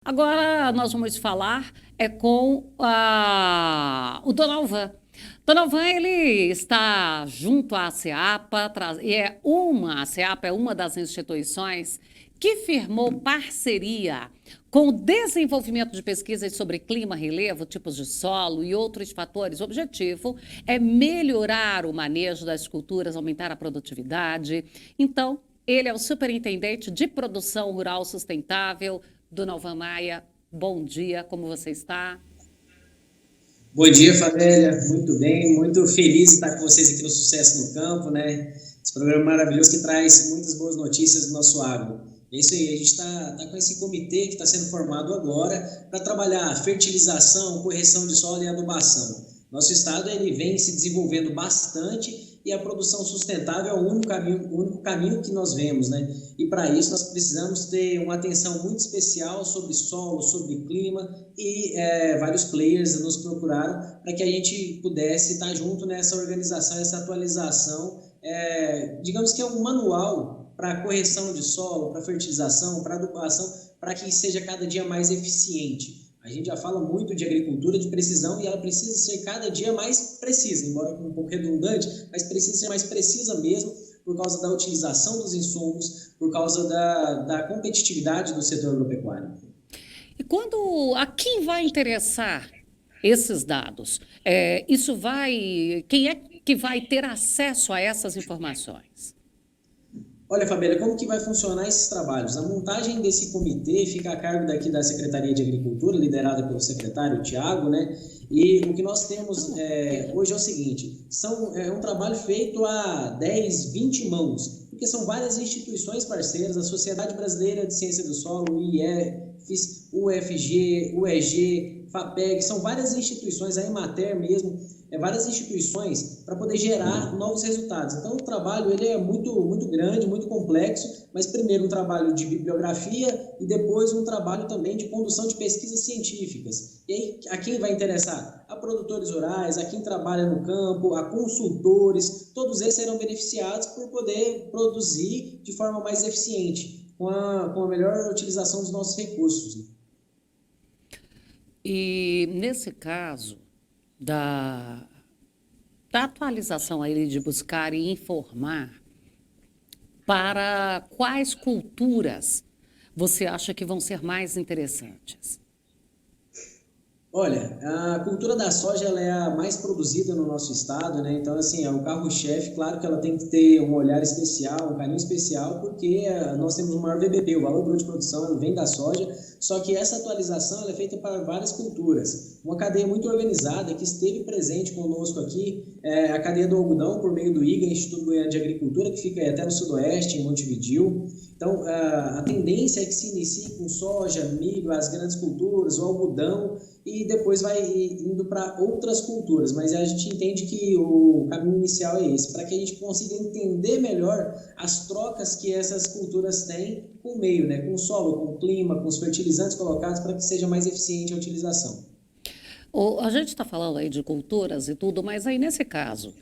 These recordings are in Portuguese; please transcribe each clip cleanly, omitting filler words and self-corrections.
Agora nós vamos falar com o Donalvan. Donalvan, ele está junto à SEAPA, a SEAPA é uma das instituições que firmou parceria com o desenvolvimento de pesquisas sobre clima, relevo, tipos de solo e outros fatores. O objetivo é melhorar o manejo das culturas, aumentar a produtividade. Então, ele é o superintendente de produção rural sustentável, Donalvan Maia. Bom dia, como você está? Bom dia, Fabélia. Muito bem, muito feliz de estar com vocês aqui no Sucesso no Campo, né? Esse programa maravilhoso que traz muitas boas notícias do nosso agro. É isso aí, a gente está com esse comitê que está sendo formado agora para trabalhar fertilização, correção de solo e adubação. Nosso estado ele vem se desenvolvendo bastante e a produção sustentável é o único caminho que nós vemos, né? E para isso nós precisamos ter uma atenção muito especial sobre solo, sobre clima e vários players nos procuraram para que a gente pudesse estar junto nessa organização, essa atualização. Digamos que é um manual para correção de solo, para fertilização, para adubação, para que seja cada dia mais eficiente. A gente já fala muito de agricultura de precisão e ela precisa ser cada dia mais precisa, embora um pouco redundante, mas precisa ser mais precisa mesmo por causa da utilização dos insumos, por causa da competitividade do setor agropecuário. E a quem vai interessar esses dados? Quem é que vai ter acesso a essas informações? Olha, Fabíola, como que vai funcionar esses trabalhos? A montagem desse comitê fica a cargo daqui da Secretaria de Agricultura, liderada pelo secretário Tiago, né? E o que nós temos hoje é o seguinte, é um trabalho feito a 10, 20 mãos, porque são várias instituições parceiras, a Sociedade Brasileira de Ciência do Solo, o IEFES, UFG, UEG, FAPEG, são várias instituições, a Emater mesmo, várias instituições para poder gerar novos resultados. Então, o trabalho ele é muito, muito grande, muito complexo, mas primeiro um trabalho de bibliografia e depois um trabalho também de condução de pesquisas científicas. E aí, a quem vai interessar? A produtores rurais, a quem trabalha no campo, a consultores, todos eles serão beneficiados por poder produzir de forma mais eficiente, com a melhor utilização dos nossos recursos. E, nesse caso, da atualização aí de buscar e informar, para quais culturas você acha que vão ser mais interessantes? Olha, a cultura da soja ela é a mais produzida no nosso estado, né? Então, assim, é o carro-chefe. Claro que ela tem que ter um olhar especial, um carinho especial, porque nós temos o maior VBP, o valor bruto de produção, vem da soja. Só que essa atualização ela é feita para várias culturas. Uma cadeia muito organizada que esteve presente conosco aqui, a cadeia do algodão, por meio do IGA, Instituto Goiano de Agricultura, que fica até no sudoeste, em Montevidéu. Então, a tendência é que se inicie com soja, milho, as grandes culturas, o algodão, e depois vai indo para outras culturas, mas a gente entende que o caminho inicial é esse, para que a gente consiga entender melhor as trocas que essas culturas têm com o meio, né? Com o solo, com o clima, com os fertilizantes colocados, para que seja mais eficiente a utilização. A gente está falando aí de culturas e tudo, mas aí nesse caso,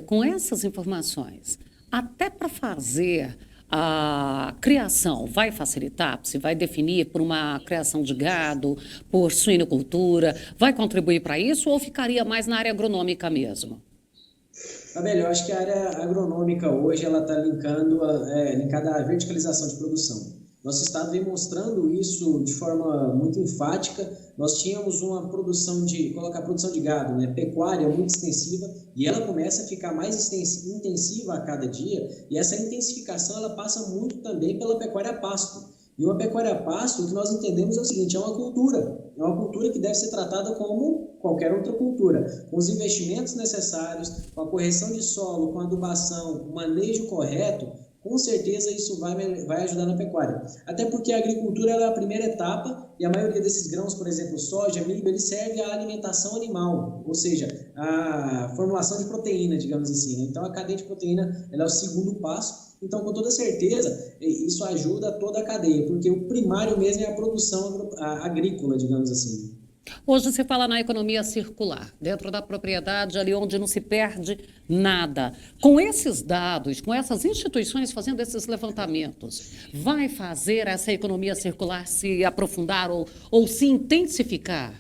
com essas informações, até para fazer a criação vai facilitar? Se vai definir por uma criação de gado, por suinocultura, vai contribuir para isso ou ficaria mais na área agronômica mesmo? Abel, eu acho que a área agronômica hoje ela está linkada à verticalização de produção. Nosso estado vem mostrando isso de forma muito enfática. Nós tínhamos uma produção de gado, né, pecuária muito extensiva, e ela começa a ficar mais intensiva a cada dia, e essa intensificação ela passa muito também pela pecuária a pasto. E uma pecuária a pasto, o que nós entendemos é o seguinte, é uma cultura que deve ser tratada como qualquer outra cultura, com os investimentos necessários, com a correção de solo, com a adubação, o manejo correto. Com certeza isso vai ajudar na pecuária. Até porque a agricultura é a primeira etapa e a maioria desses grãos, por exemplo, soja, milho, ele serve à alimentação animal, ou seja, a formulação de proteína, digamos assim, né? Então a cadeia de proteína ela é o segundo passo. Então, com toda certeza, isso ajuda toda a cadeia, porque o primário mesmo é a produção agrícola, digamos assim. Hoje se fala na economia circular, dentro da propriedade, ali onde não se perde nada. Com esses dados, com essas instituições fazendo esses levantamentos, vai fazer essa economia circular se aprofundar ou se intensificar?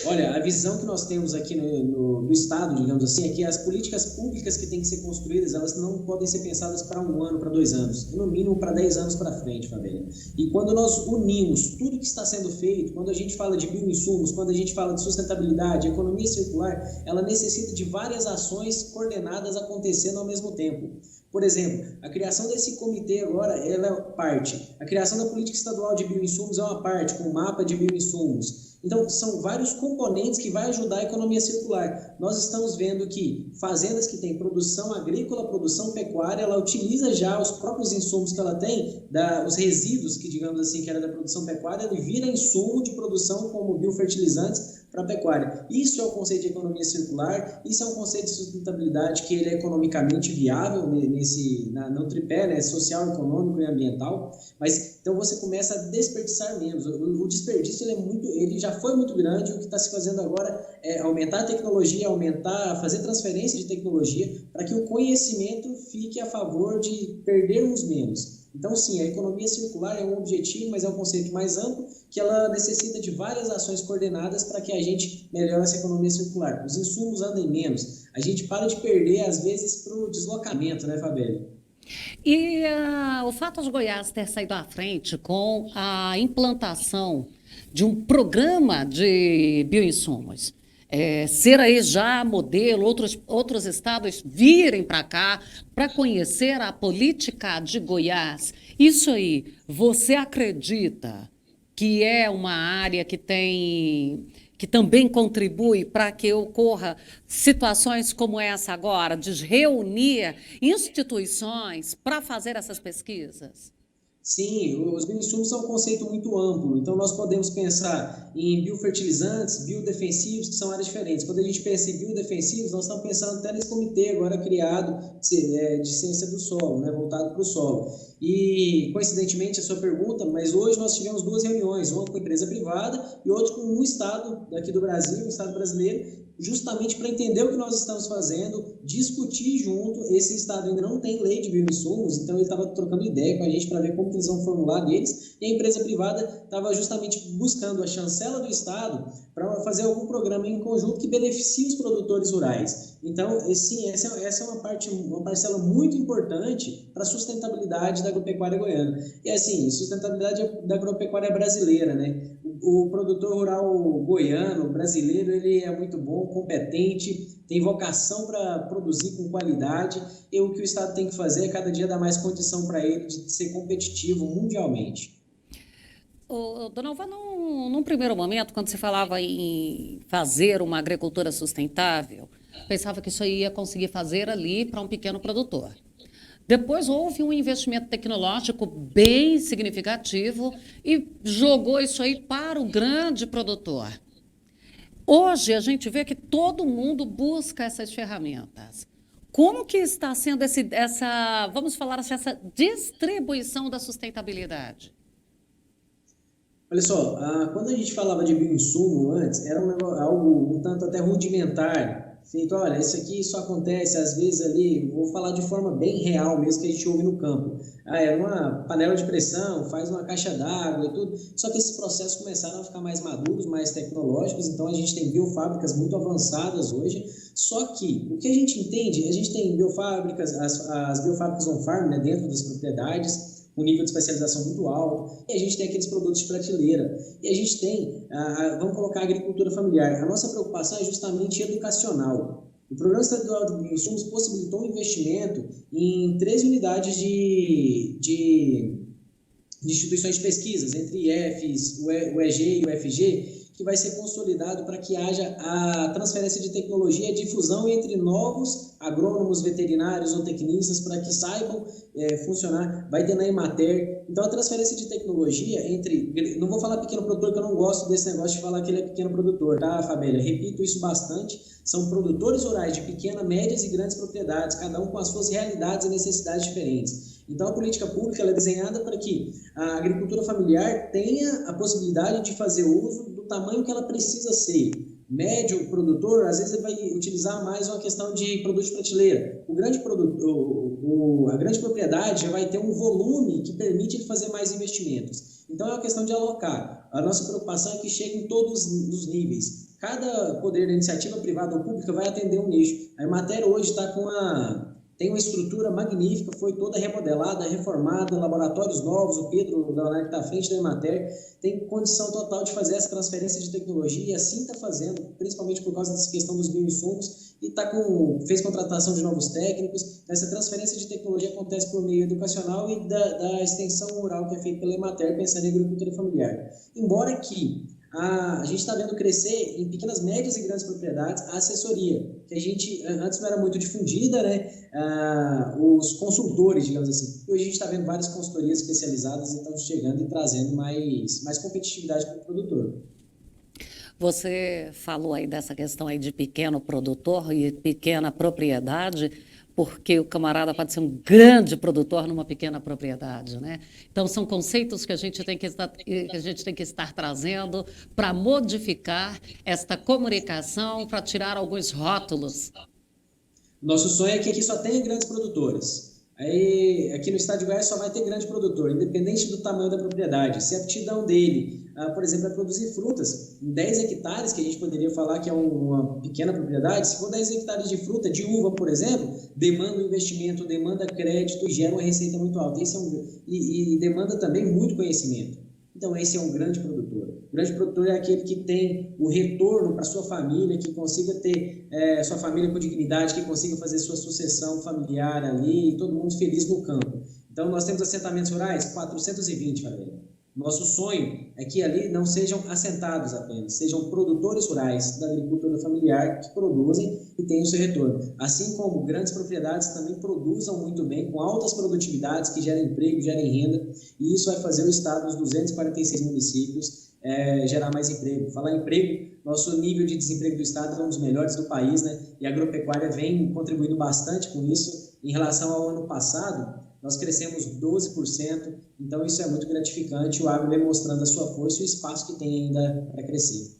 Olha, a visão que nós temos aqui no Estado, digamos assim, é que as políticas públicas que têm que ser construídas, elas não podem ser pensadas para 1 ano, para 2 anos, no mínimo para 10 anos para frente, Fabíola. E quando nós unimos tudo que está sendo feito, quando a gente fala de bioinsumos, quando a gente fala de sustentabilidade, economia circular, ela necessita de várias ações coordenadas acontecendo ao mesmo tempo. Por exemplo, a criação desse comitê agora, ela é parte. A criação da política estadual de bioinsumos é uma parte, com o mapa de bioinsumos. Então, são vários componentes que vai ajudar a economia circular. Nós estamos vendo que fazendas que têm produção agrícola, produção pecuária, ela utiliza já os próprios insumos que ela tem, os resíduos, que digamos assim, que era da produção pecuária, ele vira insumo de produção como biofertilizantes para a pecuária. Isso é o conceito de economia circular, isso é um conceito de sustentabilidade que ele é economicamente viável no tripé, né, social, econômico e ambiental, mas então você começa a desperdiçar menos. O desperdício ele já foi muito grande, o que está se fazendo agora é aumentar a tecnologia, fazer transferência de tecnologia para que o conhecimento fique a favor de perdermos menos. Então, sim, a economia circular é um objetivo, mas é um conceito mais amplo, que ela necessita de várias ações coordenadas para que a gente melhore essa economia circular. Os insumos andem menos, a gente para de perder, às vezes, para o deslocamento, né, Fabíola? E o fato de Goiás ter saído à frente com a implantação de um programa de bioinsumos, ser aí já modelo, outros estados virem para cá para conhecer a política de Goiás. Isso aí, você acredita que é uma área que também contribui para que ocorra situações como essa agora, de reunir instituições para fazer essas pesquisas? Sim, os bioinsumos são um conceito muito amplo, então nós podemos pensar em biofertilizantes, biodefensivos, que são áreas diferentes. Quando a gente pensa em biodefensivos, nós estamos pensando até nesse comitê agora criado de ciência do solo, né, voltado para o solo. E, coincidentemente, a sua pergunta, mas hoje nós tivemos 2 reuniões, uma com empresa privada e outra com um estado daqui do Brasil, um estado brasileiro, justamente para entender o que nós estamos fazendo, discutir junto. Esse estado ainda não tem lei de bioinsumos, então ele estava trocando ideia com a gente para ver como que eles vão formular deles, e a empresa privada estava justamente buscando a chancela do estado para fazer algum programa em conjunto que beneficie os produtores rurais. Então, sim, essa é uma parcela muito importante para a sustentabilidade da agropecuária goiana. E assim, sustentabilidade da agropecuária brasileira, né? O produtor rural goiano, brasileiro, ele é muito bom, competente, tem vocação para produzir com qualidade, e o que o Estado tem que fazer é cada dia dar mais condição para ele de ser competitivo mundialmente. Dona Alva, num primeiro momento, quando se falava em fazer uma agricultura sustentável, pensava que isso aí ia conseguir fazer ali para um pequeno produtor. Depois houve um investimento tecnológico bem significativo e jogou isso aí para o grande produtor. Hoje a gente vê que todo mundo busca essas ferramentas. Como que está sendo vamos falar assim, essa distribuição da sustentabilidade? Olha só, quando a gente falava de bioinsumo antes, era algo um tanto até rudimentar, feito, olha, isso aqui só acontece às vezes ali, vou falar de forma bem real mesmo, que a gente ouve no campo. É uma panela de pressão, faz uma caixa d'água e tudo, só que esses processos começaram a ficar mais maduros, mais tecnológicos, então a gente tem biofábricas muito avançadas hoje, só que o que a gente entende, a gente tem biofábricas, as biofábricas on-farm, né, dentro das propriedades, um nível de especialização muito alto, e a gente tem aqueles produtos de prateleira, e a gente tem, vamos colocar a agricultura familiar. A nossa preocupação é justamente educacional. O Programa Estadual de Bioinsumos possibilitou um investimento em 13 unidades de instituições de pesquisas, entre IEFs, o EG e o FG, que vai ser consolidado para que haja a transferência de tecnologia e a difusão entre novos agrônomos, veterinários ou tecnistas para que saibam funcionar. Vai ter na Emater. Então, a transferência de tecnologia entre... Não vou falar pequeno produtor, que eu não gosto desse negócio de falar que ele é pequeno produtor, tá, Fabíola? Repito isso bastante. São produtores rurais de pequenas, médias e grandes propriedades, cada um com as suas realidades e necessidades diferentes. Então, a política pública ela é desenhada para que a agricultura familiar tenha a possibilidade de fazer uso tamanho que ela precisa ser. Médio produtor, às vezes ele vai utilizar mais uma questão de produto de prateleira. O grande produtor, a grande propriedade já vai ter um volume que permite ele fazer mais investimentos. Então é uma questão de alocar. A nossa preocupação é que chegue em todos os níveis. Cada poder da iniciativa privada ou pública vai atender um nicho. A Emater hoje tem uma estrutura magnífica, foi toda remodelada, reformada, laboratórios novos, o Pedro Leonardo que está à frente da Emater, tem condição total de fazer essa transferência de tecnologia e assim está fazendo, principalmente por causa dessa questão dos bioinsumos, e fez contratação de novos técnicos. Essa transferência de tecnologia acontece por meio educacional e da extensão rural que é feita pela Emater, pensando em agricultura familiar. Embora que a gente está vendo crescer em pequenas, médias e grandes propriedades a assessoria, que a gente antes não era muito difundida, né? Os consultores, digamos assim. E hoje a gente está vendo várias consultorias especializadas e estão chegando e trazendo mais competitividade para o produtor. Você falou aí dessa questão aí de pequeno produtor e pequena propriedade, porque o camarada pode ser um grande produtor numa pequena propriedade, né? Então, são conceitos que a gente tem que estar trazendo para modificar esta comunicação, para tirar alguns rótulos. Nosso sonho é que aqui só tenha grandes produtores. Aí, aqui no estado de Goiás só vai ter grande produtor, independente do tamanho da propriedade. Se a aptidão dele, por exemplo, é produzir frutas, em 10 hectares, que a gente poderia falar que é uma pequena propriedade, se for 10 hectares de fruta, de uva, por exemplo, demanda investimento, demanda crédito e gera uma receita muito alta. E demanda também muito conhecimento. Então, esse é um grande produtor. O grande produtor é aquele que tem o retorno para sua família, que consiga ter sua família com dignidade, que consiga fazer sua sucessão familiar ali, e todo mundo feliz no campo. Então, nós temos assentamentos rurais, 420, família. Nosso sonho é que ali não sejam assentados apenas, sejam produtores rurais da agricultura familiar que produzem e têm o seu retorno. Assim como grandes propriedades também produzam muito bem, com altas produtividades que geram emprego, gerem renda, e isso vai fazer o estado dos 246 municípios gerar mais emprego. Falar em emprego, nosso nível de desemprego do estado é um dos melhores do país, né? E a agropecuária vem contribuindo bastante com isso. Em relação ao ano passado, nós crescemos 12%, então isso é muito gratificante, o agro vem mostrando a sua força e o espaço que tem ainda para crescer.